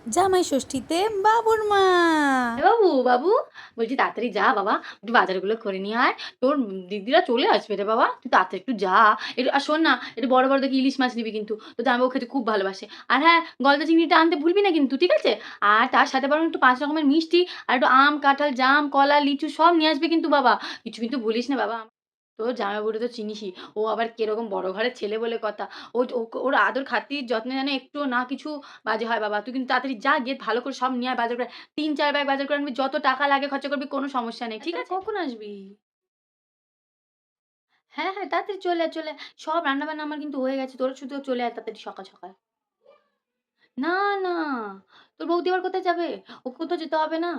জামাই ষষ্ঠীতে বাবুর মা। বাবু বাবু, বলছি তাড়াতাড়ি যা বাবা, একটু বাজারগুলো করে নিয়ে আয়। তোর দিদিরা চলে আসবে রে বাবা, তুই তাড়াতাড়ি একটু যা। একটু আর শোন না, একটু বড় বড় দেখে ইলিশ মাছ নিবি কিন্তু, তো জামাইবাবু খেতে খুব ভালোবাসে। আর হ্যাঁ, গলদা চিংড়িটা আনতে ভুলবি না কিন্তু, ঠিক আছে? আর তার সাথে বরং একটু 5 রকমের মিষ্টি আর একটু আম, কাঁঠাল, জাম, কলা, লিচু সব নিয়ে আসবি কিন্তু বাবা। কিছু কিন্তু ভুলিস না বাবা। তোর জামাইবাবুরে তো চিনিসই, ও আবার কিরকম বড় ঘরের ছেলে বলে কথা। ওর আদর খাতির যত্নে যেন একটুও না কিছু বাজে হয় বাবা। তুই কিন্তু তাড়াতাড়ি যা, গিয়ে ভালো করে সব নিয়ে আয় বাজার করে। ৩-৪ ব্যাগ বাজার করে আনবি, যত টাকা লাগে খরচা করবি, কোনো সমস্যা নেই, ঠিক আছে? কখন আসবি? হ্যাঁ, হ্যাঁ, তাড়াতাড়ি চলে আয়, চলে আয়। সব রান্না-বান্না আমার কিন্তু হয়ে গেছে। তোরা শুধু চলে আয় তাড়াতাড়ি সকাল, সকাল। না, না, তোর বৌদি আবার কোথায় যাবে? ওকেও তো যেতে হবে না?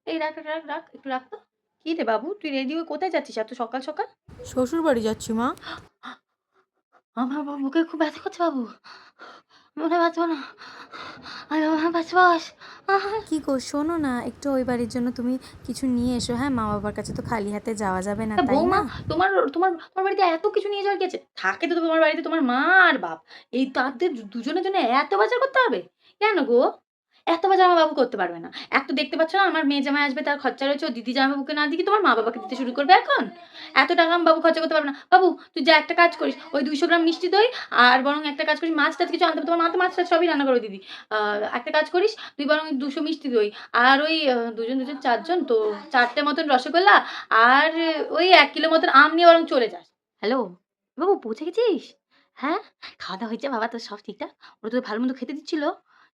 এই রাখ, রাখ, রাখ, রাখ, একটু রাখ তো। কি রে বাবু, তুই রেডি হয়ে কোথায় যাচ্ছিস এত সকাল, সকাল? শ্বশুর বাড়ি যাচ্ছি মা। আমার বুকে খুব ব্যথা করছে বাবু। মনে হয় বাঁচবো না। আরে বাবা বাঁচ, বাঁচ। আহা! কি গো শোনো না, একটু ওই বাড়ির জন্য তুমি কিছু নিয়ে এসো। হ্যাঁ, মা বাবার কাছে তো খালি হাতে যাওয়া যাবে না, তাই বৌমা, না? তোমার তোমার তোমার বাড়িতে এত কিছু নিয়ে যাওয়ার কি আছে? থাকে তো তোমার বাড়িতে তোমার মা আর বাপ। এই তাদের দুজনের জন্য এত বাজার করতে হবে? কেন গো? এত বাজার আমার বাবু করতে পারবে না। এক তো দেখতে পাচ্ছ না আমার মেয়ে জামাই আসবে, তার খরচা রয়েছে। ও দিদি জামাইবাবুকে না দিয়ে কি তোমার মা-বাবাকে দিতে শুরু করবে এখন? এত টাকা আমার বাবু খরচা করতে পারবে না। বাবু, তুই যা, একটা কাজ করিস। ওই ২০০ গ্রাম মিষ্টি দই আর বরং একটা কাজ করিস, মাছ-টাছ কিছু আনতে হবে। তোমার মা তো মাছ-টাছ সবই রান্না করে দিদি। আ একটা কাজ করিস, তুই বরং ২০০ মিষ্টি দই আর ওই ২ জন ৪ জন তো ৪ টে মতন রসগোল্লা আর ওই ১ কিলো মতন আম নিয়ে বরং চলে যাস। হ্যালো, বাবু পৌঁছে গেছিস? হ্যাঁ? খাওয়া-দাওয়া হয়েছে বাবা, তোর সব ঠিকঠাক? ওরা তোদের ভালো-মন্দ খেতে দিচ্ছিল?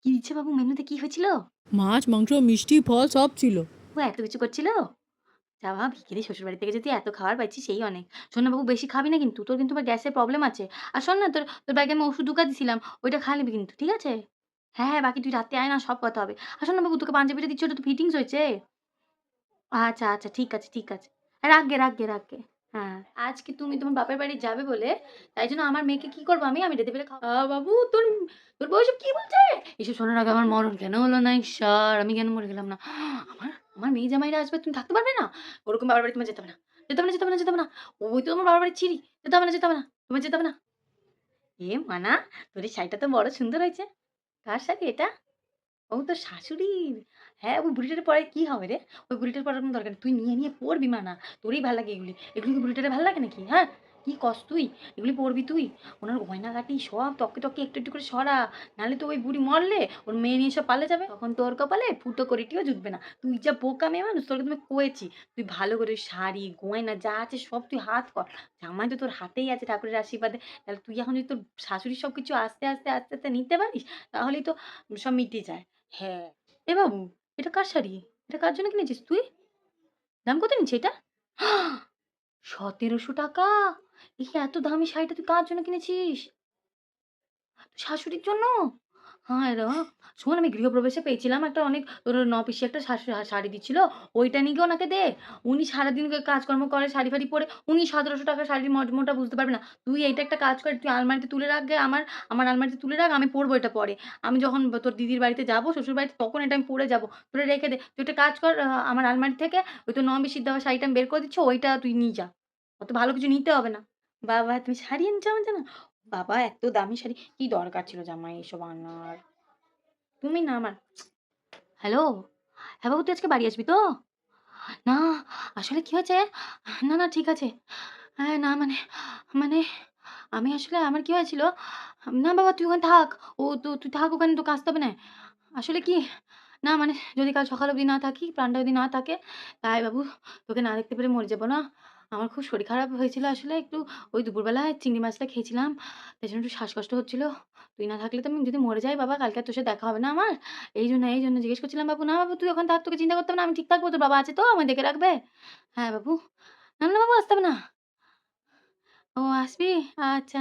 কি দিচ্ছে বাবু, মেনুতে কি হয়েছিল? মাছ, মাংস, মিষ্টি, ফল সব ছিল। ও এত কিছু করছিল? যা বাবা, ভিখিরি শ্বশুরবাড়ি থেকে যদি এত খাবার পাচ্ছিস সেই অনেক। শোন না বাবু, বেশি খাবি না কিন্তু। তোর কিন্তু আবার গ্যাসের প্রবলেম আছে। আর শোন না, তোর ব্যাগে আমি ওষুধ ঢুকা দিছিলাম। ওইটা খেয়ে নিবি কিন্তু, ঠিক আছে? হ্যাঁ, হ্যাঁ, বাকি তুই রাত্রে আয় না, সব কথা হবে। আর শোন না বাবু, তোকে পাঞ্জাবিটা দিচ্ছি, ওটা তো ফিটিংস হয়েছে? আচ্ছা, আচ্ছা, ঠিক আছে, ঠিক আছে। রাখগে, রাখগে, রাখগে। হ্যাঁ, আজকে তুমি তোমার বাপের বাড়ি যাবে বলে, তাই জন্য আমার মেয়েকে কি করবো আমি? আমি রেঁধে বেড়ে বাবু, তোর বউ এসব কি বলছে? এসব শোনার আগে আমার মরণ কেন হলো না? ঈশ্বর! আমি কেন মরে গেলাম না? আমার আমার মেয়ে জামাইরা আসবে, তুমি থাকতে পারবে না? ওরকম বাবার বাড়ি তোমার যেতে হবে না। যেতে হবে না, যেতে হবে না, যেতে হবে না। ওই তো তোমার বাবার বাড়ির ছিরি। যেতে হবে না, যেতে হবে না। তোমার যেতে হবে না। এ মানা, তোর এই শাড়িটা তো বড় সুন্দর হয়েছে। কার শাড়ি এটা? ও তোর শাশুড়ির। হ্যাঁ, ওই বুড়িটার পরে কি হবে রে? ওই বুড়িটার পরার কোনো দরকার নেই। তুই নিয়ে, নিয়ে পড়বি মানা। তোরই ভাল লাগে এগুলি। এগুলি কি বুড়িটারে ভাল লাগে নাকি? হ্যাঁ? কি কস তুই? এগুলি পড়বি তুই? ওনার গয়নাগাটি সব তককে, তককে একটু, একটু করে সরা। নাহলে তো ওই বুড়ি মরলে ওর মেয়ে নিয়ে সব পাল্লে যাবে। তখন তোর কপালে ফুটো করিটিও জুটবে না। তুই যা বোকা মেয়ে মানুষ, তোকে তো আমি কয়েছি। তুই ভালো করে শাড়ি, গয়না যা আছে সব তুই হাত কর। জামাই তো তোর হাতেই আছে ঠাকুরের আশীর্বাদে। তাহলে তুই এখন যদি তোর শাশুড়ির সবকিছু আস্তে, আস্তে, আস্তে, আস্তে নিতে পারিস, তাহলেই তো সব মিটে যায়। হ্যাঁ। এ বাবু, এটা কার শাড়ি? এটা কার জন্য কিনেছিস তুই? দাম কত নিচ্ছে এটা? ৳১৭০০! এই এত দামি শাড়িটা তুই কার জন্য কিনেছিস? শাশুড়ির জন্য? হায় রে মা! শোন, আমি গৃহপ্রবেশে পেয়েছিলাম একটা অনেক তোর ৯ পিসি একটা শাড়ি দিচ্ছিল। ওইটা নিয়ে গিয়ে ওনাকে দে। উনি সারাদিন কাজকর্ম করে শাড়ি-ফাড়ি পরে উনি ৳১৭০০ শাড়ির মর্মটা বুঝতে পারবে না। তুই এইটা একটা কাজ কর, তুই আলমারিতে তুলে রাখ গে, আমার আলমারিতে তুলে রাখ। আমি পড়বো এটা পরে। আমি যখন তোর দিদির বাড়িতে যাবো, শ্বশুর বাড়িতে, তখন এটা আমি পড়ে যাবো। তুই রেখে দে। তুই একটা কাজ কর, আমার আলমারি থেকে ওই তোর ৯ পিসির দেওয়া শাড়িটা আমি বের করে দিচ্ছি, ওইটা তুই নিয়ে যা। অত ভালো কিছু নিতে হবে না। বাবা! তুমি শাড়ি এনেছো আমার জন্য? বাবা, এত দামি শাড়ি কি দরকার ছিল জামাই এসব আনার? তুমি না আমার। হ্যালো? হ্যাঁ বাবু, তুই আজকে বাড়ি আসবি তো? না, আসলে কি হয়েছে? না, না, ঠিক আছে। হ্যাঁ, না মানে মানে আমি আসলে আমার কি হয়েছিল? না বাবা, তুই ওখানে থাক। ও তো তুই থাক ওখানে, তোকে আসতে হবে না। আসলে কি, না মানে যদি কাল সকাল অবধি না থাকি, প্রাণটা যদি না থাকে, তাই বাবু তোকে না দেখতে পেরে মরে যাবো না? আমার খুব শরীর খারাপ হয়েছিল আসলে একটু, ওই দুপুরবেলায় চিংড়ি মাছটা খেয়েছিলাম। তাই জন্য একটু শ্বাসকষ্ট হচ্ছিল। তুই না থাকলে তো আমি যদি মরে যাই বাবা, কালকে আর তোর সাথে দেখা হবে না আমার। এই জন্য জিজ্ঞেস করছিলাম বাবু। না বাবু, তুই ওখানে থাক, তোকে চিন্তা করতে হবে না। আমি ঠিক থাকবো। তোর বাবা আছে তো? আমায় দেখে রাখবে? হ্যাঁ বাবু। না, না বাবু, আসতে হবে না। ও আসবি? আচ্ছা।